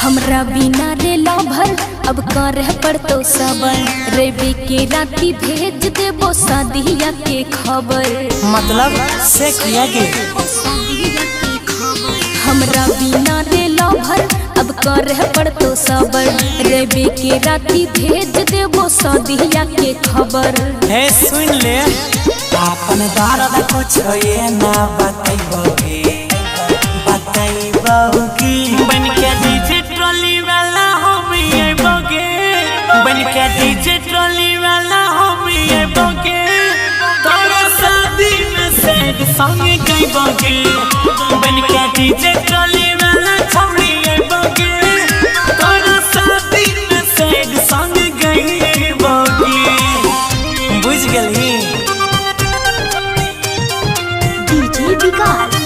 हमरा बिना रे लभर अब कर पड़तो सबर रेबे के राती भेज देबो शादिया के खबर। मतलब से किया गे हमरा बिना रे लभर अब कर पड़तो सबर रेबे के राती भेज देबो शादिया के खबर। हे सुन ले अपन दर्द कुछ ये ना बताइबोगे बन के डीजे ट्रॉली वाला हम आइबोगे बन के डीजे ट्रॉली वाला हम आइबोगे तोरा शादी में सैड सॉन्ग गाइबोगे बन के डीजे ट्रॉली वाला छौड़ी आइबोगे तोरा शादी में सैड सॉन्ग गाइबोगे। बुझ गेली डीजे विकास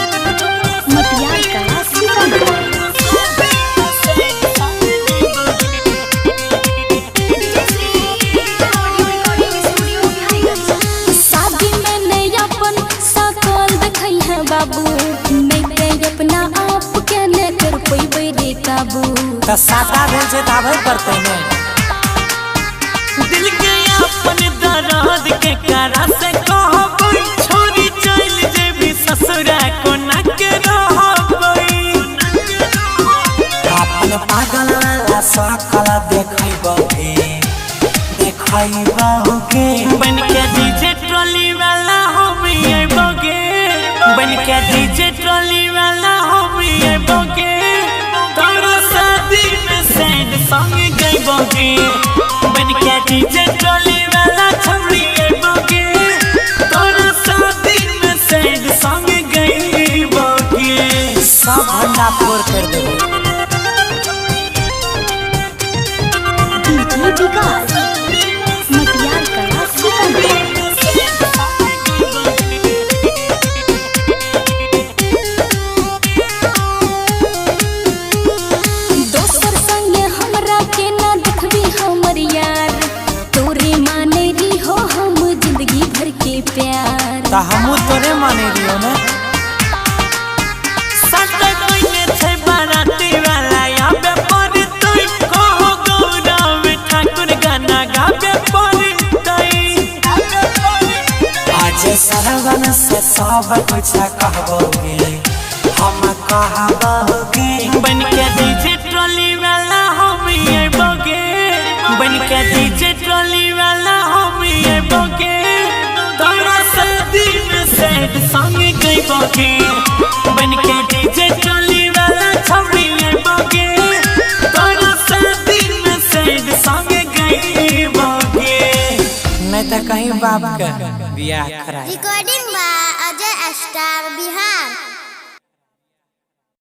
मटियार कला सीतामढ़ी। शादी में नहीं अपन सकल देखई है बाबू नहीं अपना आप के न कर पैबे रे काबू। त सादा भेल छै त आबै करतै ने दिल के अपन दर्द के करा से कहबै छोरी चल जेबी ससुरा कोना के रहबै अपन पागल वाला सकल देखैबोगे बन के डीजे ट्रॉली वाला हम आइबोगे बन के डीजे ट्रॉली वाला हम आइबोगे तोरा शादी में सैड सॉन्ग गाइबोगे बन के डीजे ट्रॉली वाला छौड़ी आइबोगे तोरा शादी में सैड सॉन्ग गाइबोगे सब भंडा फोड़ कर देबो। डीजे विकास मटियार कला सीतामढ़ी। दोसर संगे हमरा के ना देखबी हमर यार तोरे माने री हो हम जिंदगी भर के प्यार। त हमहू तोरे माने रियो ने सटे कोइने छै बाराती वाला आबे पड़ी तोय कहो गौरव ठाकुर गाना गाबे पड़ी तोय आज सरवन से सब कुछ कहबोगे हम कहबोगे बन के डीजे ट्रॉली वाला हम आइबोगे बन के डीजे ट्रॉली वाला हम आइबोगे तोरा शादी में सैड सॉन्ग गाइबोगे बन के डीजे ट्रॉली वाला छौड़ी आइबोगे तोरा शादी में सैड सॉन्ग गाइबोगे नहीं तो कहीं बाप का बियाह कराए। Recording by Ajay star Bihar.